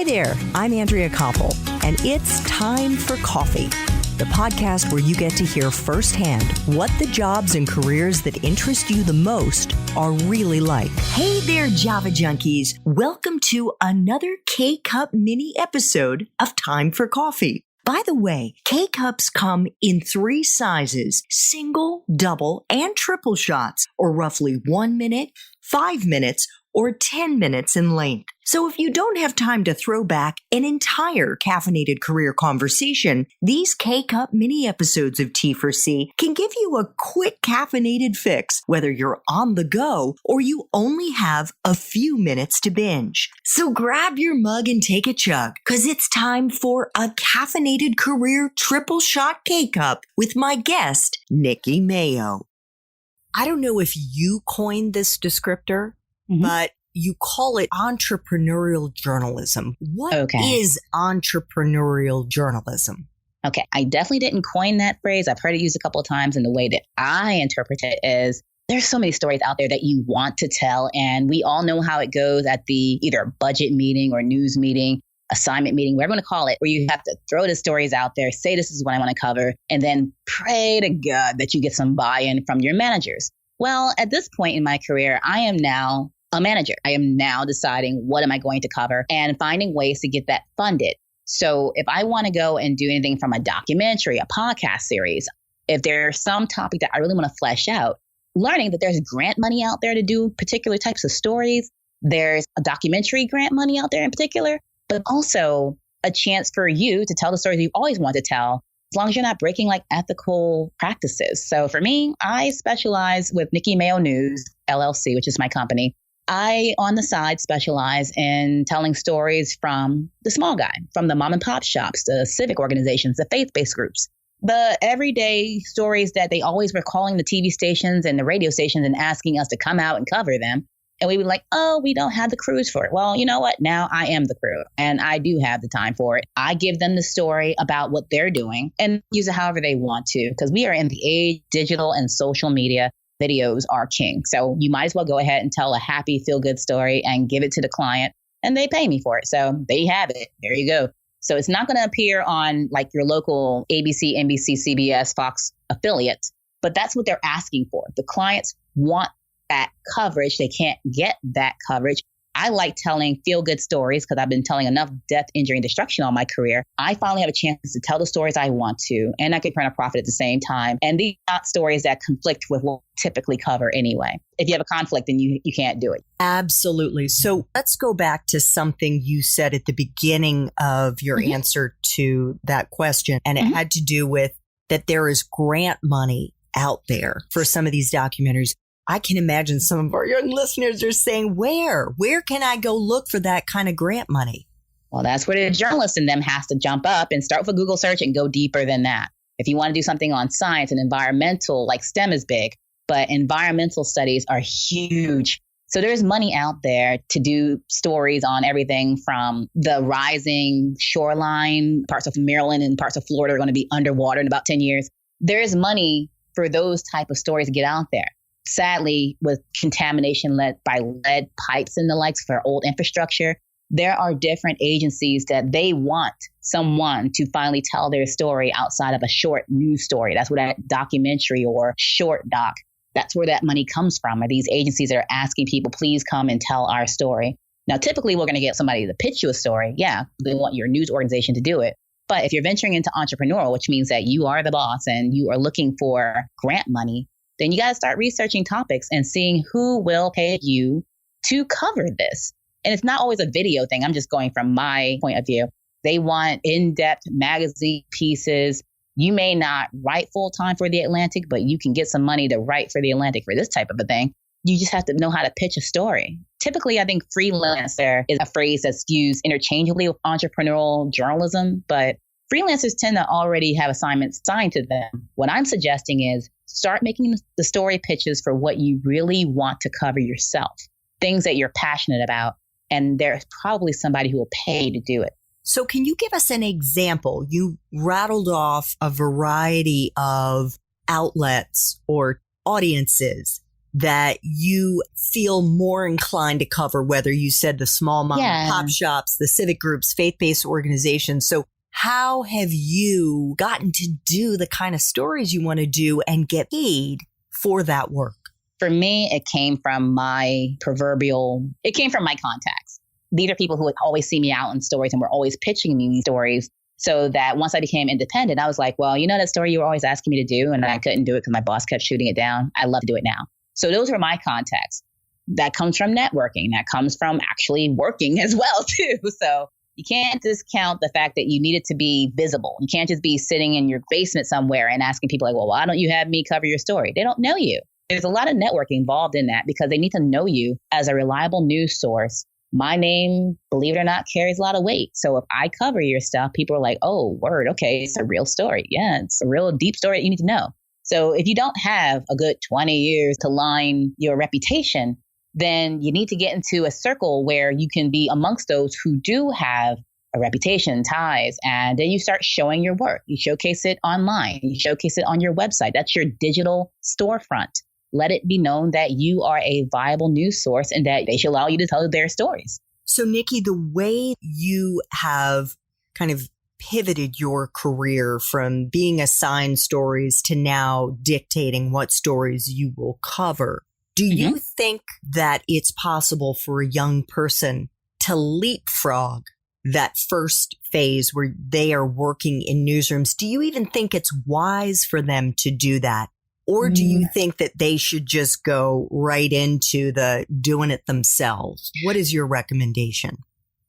Hi there, I'm Andrea Koppel, and it's time for coffee, the podcast where you get to hear firsthand what the jobs and careers that interest you the most are really like. Hey there, Java junkies. Welcome to another K-Cup mini episode of Time for Coffee. By the way, K-Cups come in 3 sizes, single, double, and triple shots, or roughly 1 minute, 5 minutes, or 10 minutes in length. So if you don't have time to throw back an entire caffeinated career conversation, these K-Cup mini episodes of T4C can give you a quick caffeinated fix, whether you're on the go or you only have a few minutes to binge. So grab your mug and take a chug, because it's time for a caffeinated career triple shot K-Cup with my guest, Nicki Mayo. I don't know if you coined this descriptor, but you call it entrepreneurial journalism. What is entrepreneurial journalism? Okay, I definitely didn't coin that phrase. I've heard it used a couple of times, and the way that I interpret it is there's so many stories out there that you want to tell, and we all know how it goes at the either budget meeting or news meeting, assignment meeting, whatever you want to call it, where you have to throw the stories out there, say this is what I want to cover, and then pray to God that you get some buy-in from your managers. Well, at this point in my career, I am now a manager. I am now deciding what am I going to cover and finding ways to get that funded. So if I want to go and do anything from a documentary, a podcast series, if there's some topic that I really want to flesh out, learning that there's grant money out there to do particular types of stories, there's a documentary grant money out there in particular, but also a chance for you to tell the stories you've always wanted to tell, as long as you're not breaking like ethical practices. So for me, I specialize with Nicki Mayo News, LLC, which is my company. I, on the side, specialize in telling stories from the small guy, from the mom and pop shops, the civic organizations, the faith-based groups, the everyday stories that they always were calling the TV stations and the radio stations and asking us to come out and cover them. And we were like, oh, we don't have the crews for it. Well, you know what? Now I am the crew and I do have the time for it. I give them the story about what they're doing and use it however they want to, because we are in the age, digital and social media. Videos are king. So you might as well go ahead and tell a happy, feel-good story and give it to the client, and they pay me for it. So they have it. There you go. So it's not going to appear on like your local ABC, NBC, CBS, Fox affiliate, but that's what they're asking for. The clients want that coverage. They can't get that coverage. I like telling feel-good stories because I've been telling enough death, injury, and destruction all my career. I finally have a chance to tell the stories I want to, and I can turn a profit at the same time. And these are not stories that conflict with what we typically cover anyway. If you have a conflict, then you can't do it. Absolutely. So let's go back to something you said at the beginning of your answer to that question. And it had to do with that there is grant money out there for some of these documentaries. I can imagine some of our young listeners are saying, where can I go look for that kind of grant money? Well, that's where the journalist in them has to jump up and start with a Google search and go deeper than that. If you want to do something on science and environmental, like STEM is big, but environmental studies are huge. So there's money out there to do stories on everything from the rising shoreline. Parts of Maryland and parts of Florida are going to be underwater in about 10 years. There is money for those type of stories to get out there. Sadly, with contamination led by lead pipes and the likes for old infrastructure, there are different agencies that they want someone to finally tell their story outside of a short news story. That's where that documentary or short doc, that's where that money comes from. Are these agencies that are asking people, please come and tell our story. Now, typically, we're going to get somebody to pitch you a story. Yeah, they want your news organization to do it. But if you're venturing into entrepreneurial, which means that you are the boss and you are looking for grant money, then you got to start researching topics and seeing who will pay you to cover this. And it's not always a video thing. I'm just going from my point of view. They want in-depth magazine pieces. You may not write full time for The Atlantic, but you can get some money to write for The Atlantic for this type of a thing. You just have to know how to pitch a story. Typically, I think freelancer is a phrase that's used interchangeably with entrepreneurial journalism, but freelancers tend to already have assignments assigned to them. What I'm suggesting is start making the story pitches for what you really want to cover yourself, things that you're passionate about, and there's probably somebody who will pay to do it. So can you give us an example? You rattled off a variety of outlets or audiences that you feel more inclined to cover, whether you said the small mom and pop shops, the civic groups, faith-based organizations. So how have you gotten to do the kind of stories you want to do and get paid for that work? For me, it came from my contacts. These are people who would always see me out in stories and were always pitching me these stories. So that once I became independent, I was like, well, you know that story you were always asking me to do, and I couldn't do it because my boss kept shooting it down. I love to do it now. So those are my contacts. That comes from networking. That comes from actually working as well, too. So you can't discount the fact that you need it to be visible. You can't just be sitting in your basement somewhere and asking people like, well, why don't you have me cover your story? They don't know you. There's a lot of networking involved in that because they need to know you as a reliable news source. My name, believe it or not, carries a lot of weight. So if I cover your stuff, people are like, oh, word, okay, it's a real story. Yeah, it's a real deep story that you need to know. So if you don't have a good 20 years to line your reputation, then you need to get into a circle where you can be amongst those who do have a reputation, ties, and then you start showing your work. You showcase it online. You showcase it on your website. That's your digital storefront. Let it be known that you are a viable news source and that they should allow you to tell their stories. So, Nicki, the way you have kind of pivoted your career from being assigned stories to now dictating what stories you will cover, do you think that it's possible for a young person to leapfrog that first phase where they are working in newsrooms? Do you even think it's wise for them to do that? Or do you think that they should just go right into the doing it themselves? What is your recommendation?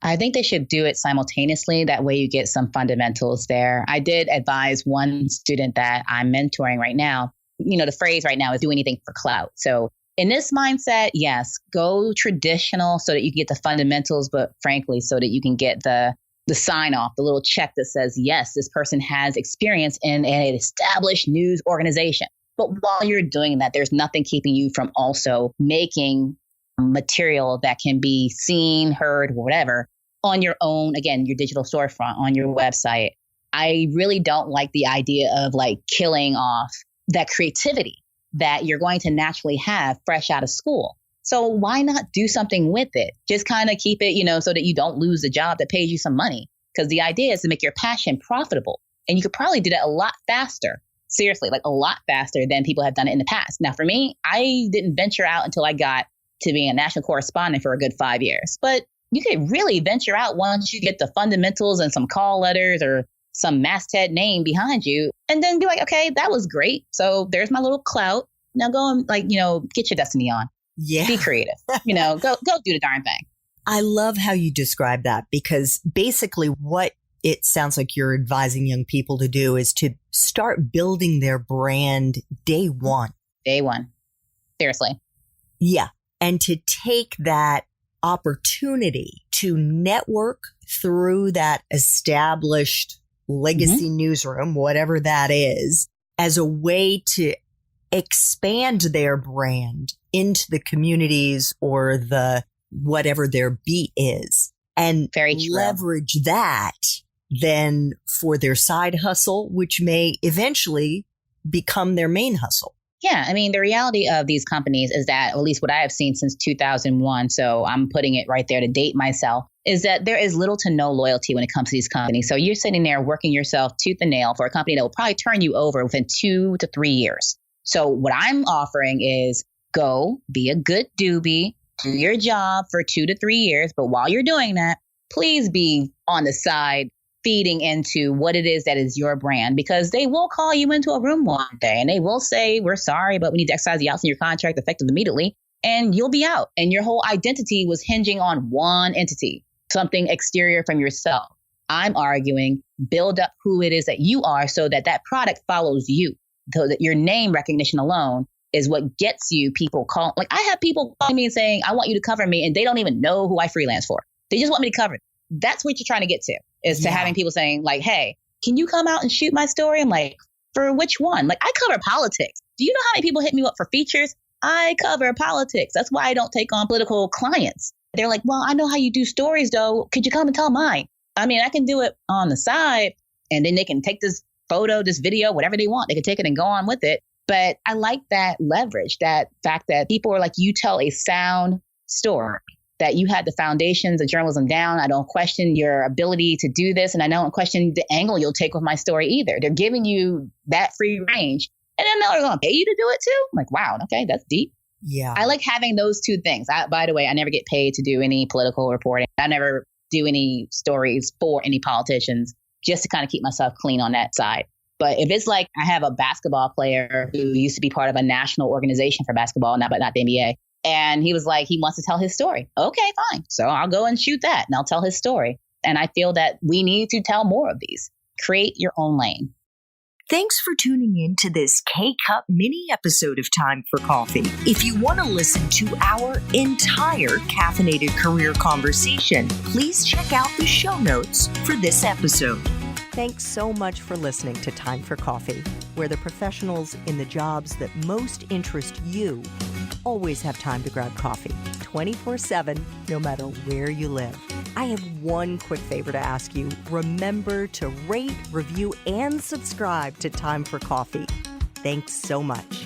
I think they should do it simultaneously. That way you get some fundamentals there. I did advise one student that I'm mentoring right now. You know, the phrase right now is do anything for clout. So in this mindset, yes, go traditional so that you can get the fundamentals, but frankly, so that you can get the sign off, the little check that says, yes, this person has experience in an established news organization. But while you're doing that, there's nothing keeping you from also making material that can be seen, heard, whatever, on your own, again, your digital storefront, on your website. I really don't like the idea of like killing off that creativity that you're going to naturally have fresh out of school. So why not do something with it? Just kind of keep it, so that you don't lose the job that pays you some money. Because the idea is to make your passion profitable. And you could probably do that a lot faster. Seriously, like a lot faster than people have done it in the past. Now, for me, I didn't venture out until I got to being a national correspondent for a good 5 years. But you could really venture out once you get the fundamentals and some call letters or some masthead name behind you, and then be like, okay, that was great. So there's my little clout. Now go and get your destiny on. Yeah. Be creative. Go do the darn thing. I love how you describe that, because basically what it sounds like you're advising young people to do is to start building their brand day one. Day one. Seriously. Yeah. And to take that opportunity to network through that established legacy newsroom, whatever that is, as a way to expand their brand into the communities or the whatever their beat is, and leverage that then for their side hustle, which may eventually become their main hustle. Yeah. I mean, the reality of these companies is that, at least what I have seen since 2001, so I'm putting it right there to date myself, is that there is little to no loyalty when it comes to these companies. So you're sitting there working yourself tooth and nail for a company that will probably turn you over within 2 to 3 years. So what I'm offering is go be a good doobie, do your job for 2 to 3 years. But while you're doing that, please be on the side feeding into what it is that is your brand, because they will call you into a room one day and they will say, we're sorry, but we need to exercise the outs in your contract effective immediately. And you'll be out. And your whole identity was hinging on one entity, something exterior from yourself. I'm arguing build up who it is that you are so that that product follows you, so that your name recognition alone is what gets you people call. Like, I have people calling me and saying, I want you to cover me. And they don't even know who I freelance for. They just want me to cover it. That's what you're trying to get to, is to having people saying like, hey, can you come out and shoot my story? I'm like, for which one? Like, I cover politics. Do you know how many people hit me up for features? I cover politics. That's why I don't take on political clients. They're like, well, I know how you do stories though. Could you come and tell mine? I mean, I can do it on the side, and then they can take this photo, this video, whatever they want. They can take it and go on with it. But I like that leverage, that fact that people are like, you tell a sound story, that you had the foundations of journalism down. I don't question your ability to do this. And I don't question the angle you'll take with my story either. They're giving you that free range. And then they're going to pay you to do it too. I'm like, wow, okay, that's deep. Yeah. I like having those two things. By the way, I never get paid to do any political reporting. I never do any stories for any politicians, just to kind of keep myself clean on that side. But if it's like I have a basketball player who used to be part of a national organization for basketball, but not the NBA, and he was like, he wants to tell his story. Okay, fine. So I'll go and shoot that and I'll tell his story. And I feel that we need to tell more of these. Create your own lane. Thanks for tuning in to this K-Cup mini episode of Time for Coffee. If you want to listen to our entire caffeinated career conversation, please check out the show notes for this episode. Thanks so much for listening to Time for Coffee, where the professionals in the jobs that most interest you always have time to grab coffee 24/7, no matter where you live. I have one quick favor to ask you. Remember to rate, review, and subscribe to Time for Coffee. Thanks so much.